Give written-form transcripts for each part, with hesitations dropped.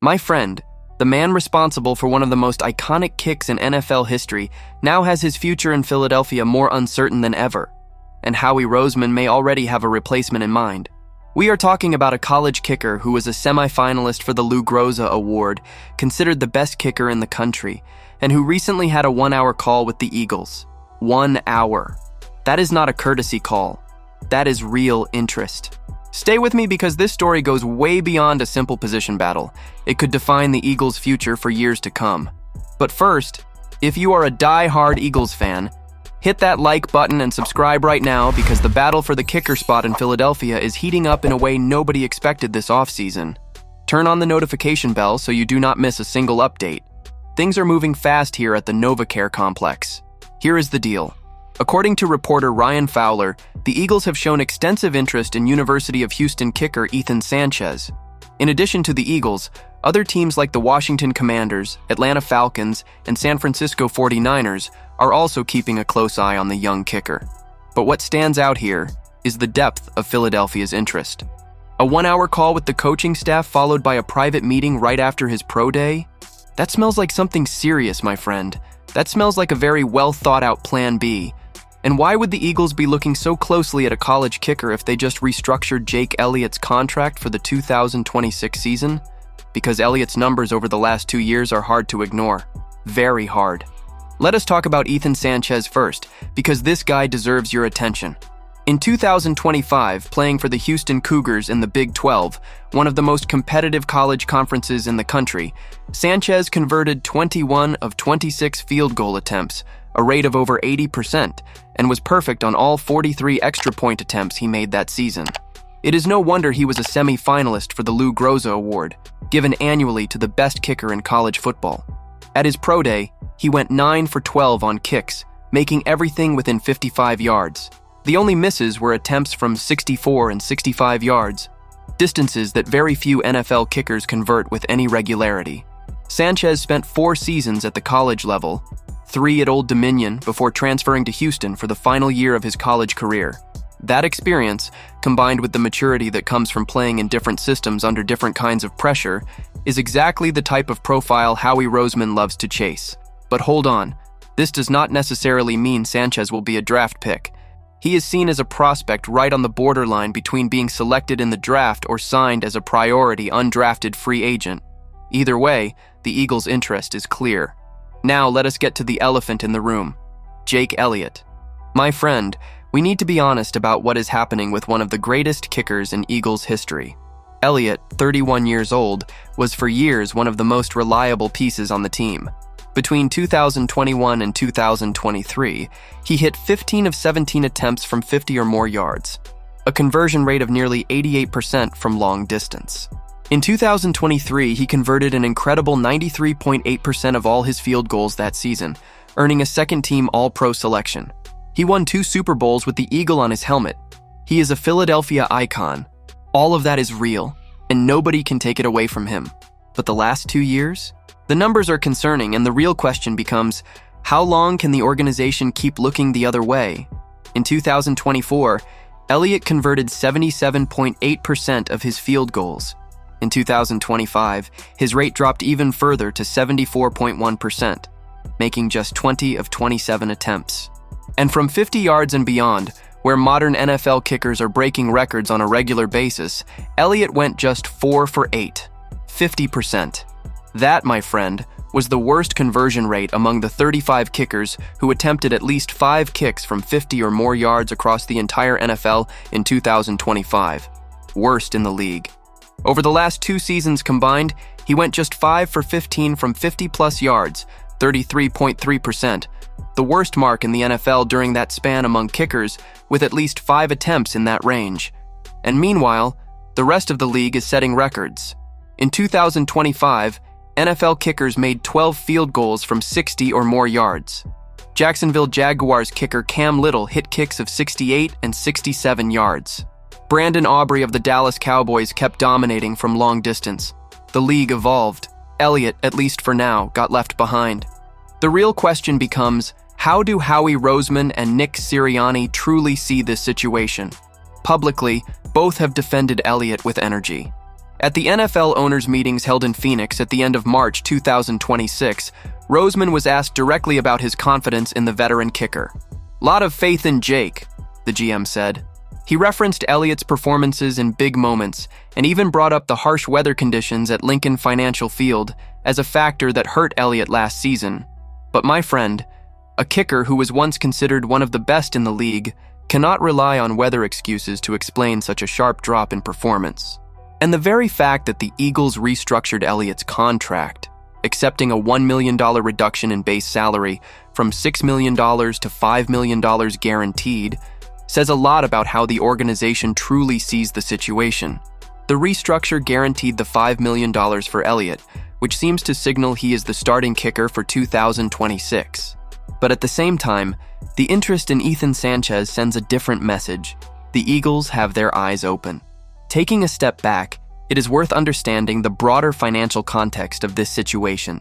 My friend, the man responsible for one of the most iconic kicks in NFL history, now has his future in Philadelphia more uncertain than ever, and Howie Roseman may already have a replacement in mind. We are talking about a college kicker who was a semi-finalist for the Lou Groza Award, considered the best kicker in the country, and who recently had a 1-hour call with the Eagles. 1 hour. That is not a courtesy call. That is real interest. Stay with me because this story goes way beyond a simple position battle. It could define the Eagles' future for years to come. But first, if you are a die-hard Eagles fan, hit that like button and subscribe right now because the battle for the kicker spot in Philadelphia is heating up in a way nobody expected this offseason. Turn on the notification bell so you do not miss a single update. Things are moving fast here at the NovaCare complex. Here is the deal. According to reporter Ryan Fowler, the Eagles have shown extensive interest in University of Houston kicker Ethan Sanchez. In addition to the Eagles, other teams like the Washington Commanders, Atlanta Falcons, and San Francisco 49ers are also keeping a close eye on the young kicker. But what stands out here is the depth of Philadelphia's interest. A 1-hour call with the coaching staff followed by a private meeting right after his pro day? That smells like something serious, my friend. That smells like a very well-thought-out plan B. And why would the Eagles be looking so closely at a college kicker if they just restructured Jake Elliott's contract for the 2026 season? Because Elliott's numbers over the last 2 years are hard to ignore. Very hard. Let us talk about Ethan Sanchez first, because this guy deserves your attention. In 2025, playing for the Houston Cougars in the Big 12, one of the most competitive college conferences in the country, Sanchez converted 21 of 26 field goal attempts, a rate of over 80%, and was perfect on all 43 extra point attempts he made that season. It is no wonder he was a semi-finalist for the Lou Groza Award, given annually to the best kicker in college football. At his pro day, he went 9 for 12 on kicks, making everything within 55 yards. The only misses were attempts from 64 and 65 yards, distances that very few NFL kickers convert with any regularity. Sanchez spent 4 seasons at the college level, 3 at Old Dominion before transferring to Houston for the final year of his college career. That experience, combined with the maturity that comes from playing in different systems under different kinds of pressure, is exactly the type of profile Howie Roseman loves to chase. But hold on, this does not necessarily mean Sanchez will be a draft pick. He is seen as a prospect right on the borderline between being selected in the draft or signed as a priority undrafted free agent. Either way, the Eagles' interest is clear. Now let us get to the elephant in the room, Jake Elliott. My friend, we need to be honest about what is happening with one of the greatest kickers in Eagles history. Elliott, 31 years old, was for years one of the most reliable pieces on the team. Between 2021 and 2023, he hit 15 of 17 attempts from 50 or more yards, a conversion rate of nearly 88% from long distance. In 2023, he converted an incredible 93.8% of all his field goals that season, earning a second-team All-Pro selection. He won 2 Super Bowls with the eagle on his helmet. He is a Philadelphia icon. All of that is real, and nobody can take it away from him. But the last 2 years? The numbers are concerning, and the real question becomes, how long can the organization keep looking the other way? In 2024, Elliott converted 77.8% of his field goals. In 2025, his rate dropped even further to 74.1%, making just 20 of 27 attempts. And from 50 yards and beyond, where modern NFL kickers are breaking records on a regular basis, Elliott went just 4 for 8, 50%. That, my friend, was the worst conversion rate among the 35 kickers who attempted at least 5 kicks from 50 or more yards across the entire NFL in 2025. Worst in the league. Over the last 2 seasons combined, he went just 5 for 15 from 50-plus yards, 33.3%, the worst mark in the NFL during that span among kickers, with at least 5 attempts in that range. And meanwhile, the rest of the league is setting records. In 2025, NFL kickers made 12 field goals from 60 or more yards. Jacksonville Jaguars kicker Cam Little hit kicks of 68 and 67 yards. Brandon Aubrey of the Dallas Cowboys kept dominating from long distance. The league evolved. Elliott, at least for now, got left behind. The real question becomes, how do Howie Roseman and Nick Sirianni truly see this situation? Publicly, both have defended Elliott with energy. At the NFL owners' meetings held in Phoenix at the end of March 2026, Roseman was asked directly about his confidence in the veteran kicker. "Lot of faith in Jake," the GM said. He referenced Elliott's performances in big moments and even brought up the harsh weather conditions at Lincoln Financial Field as a factor that hurt Elliott last season. But my friend, a kicker who was once considered one of the best in the league, cannot rely on weather excuses to explain such a sharp drop in performance. And the very fact that the Eagles restructured Elliott's contract, accepting a $1 million reduction in base salary from $6 million to $5 million guaranteed, says a lot about how the organization truly sees the situation. The restructure guaranteed the $5 million for Elliott, which seems to signal he is the starting kicker for 2026. But at the same time, the interest in Ethan Sanchez sends a different message. The Eagles have their eyes open. Taking a step back, it is worth understanding the broader financial context of this situation.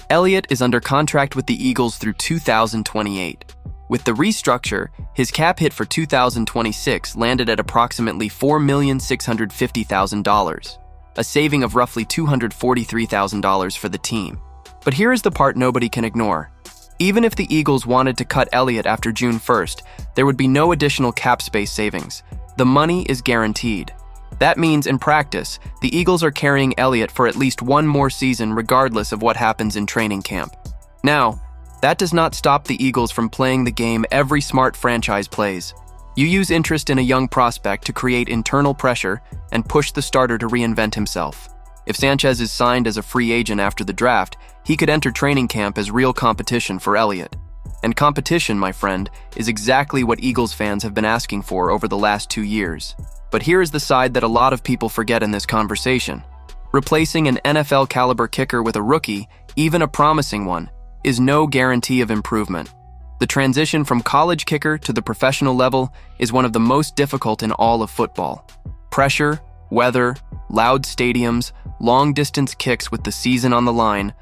Elliott is under contract with the Eagles through 2028. With the restructure, his cap hit for 2026 landed at approximately $4,650,000, a saving of roughly $243,000 for the team. But here is the part nobody can ignore. Even if the Eagles wanted to cut Elliott after June 1st, there would be no additional cap space savings. The money is guaranteed. That means, in practice, the Eagles are carrying Elliott for at least one more season regardless of what happens in training camp. Now, that does not stop the Eagles from playing the game every smart franchise plays. You use interest in a young prospect to create internal pressure and push the starter to reinvent himself. If Sanchez is signed as a free agent after the draft, he could enter training camp as real competition for Elliott. And competition, my friend, is exactly what Eagles fans have been asking for over the last 2 years. But here is the side that a lot of people forget in this conversation. Replacing an NFL-caliber kicker with a rookie, even a promising one, is no guarantee of improvement. The transition from college kicker to the professional level is one of the most difficult in all of football. Pressure, weather, loud stadiums, long-distance kicks with the season on the line,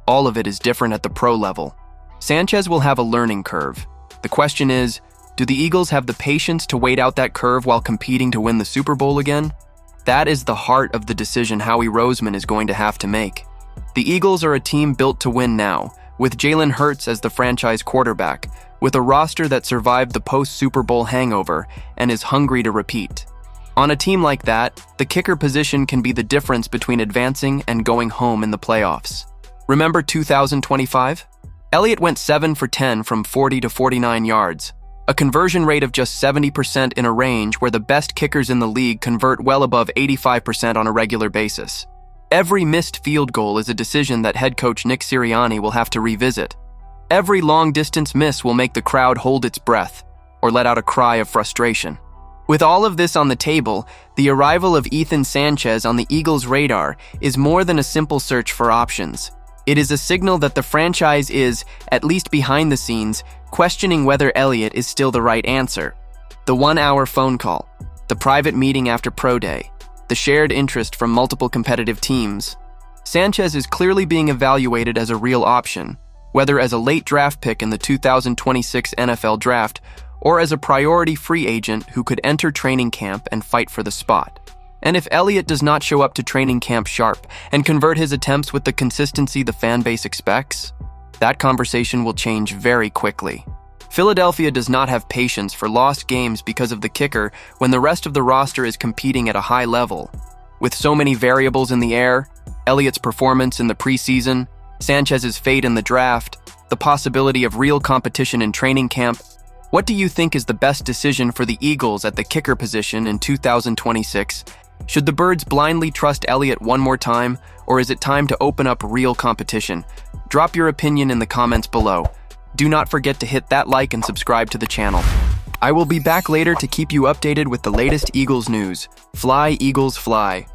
all of it is different at the pro level. Sanchez will have a learning curve. The question is, do the Eagles have the patience to wait out that curve while competing to win the Super Bowl again? That is the heart of the decision Howie Roseman is going to have to make. The Eagles are a team built to win now, with Jalen Hurts as the franchise quarterback, with a roster that survived the post-Super Bowl hangover and is hungry to repeat. On a team like that, the kicker position can be the difference between advancing and going home in the playoffs. Remember 2025? Elliott went 7 for 10 from 40 to 49 yards, a conversion rate of just 70% in a range where the best kickers in the league convert well above 85% on a regular basis. Every missed field goal is a decision that head coach Nick Sirianni will have to revisit. Every long-distance miss will make the crowd hold its breath or let out a cry of frustration. With all of this on the table, the arrival of Ethan Sanchez on the Eagles' radar is more than a simple search for options. It is a signal that the franchise is, at least behind the scenes, questioning whether Elliott is still the right answer. The 1-hour phone call, the private meeting after Pro Day, the shared interest from multiple competitive teams. Sanchez is clearly being evaluated as a real option, whether as a late draft pick in the 2026 NFL Draft or as a priority free agent who could enter training camp and fight for the spot. And if Elliott does not show up to training camp sharp and convert his attempts with the consistency the fan base expects, that conversation will change very quickly. Philadelphia does not have patience for lost games because of the kicker when the rest of the roster is competing at a high level. With so many variables in the air, Elliott's performance in the preseason, Sanchez's fate in the draft, the possibility of real competition in training camp, what do you think is the best decision for the Eagles at the kicker position in 2026? Should the Birds blindly trust Elliott one more time, or is it time to open up real competition? Drop your opinion in the comments below. Do not forget to hit that like and subscribe to the channel. I will be back later to keep you updated with the latest Eagles news. Fly, Eagles, fly.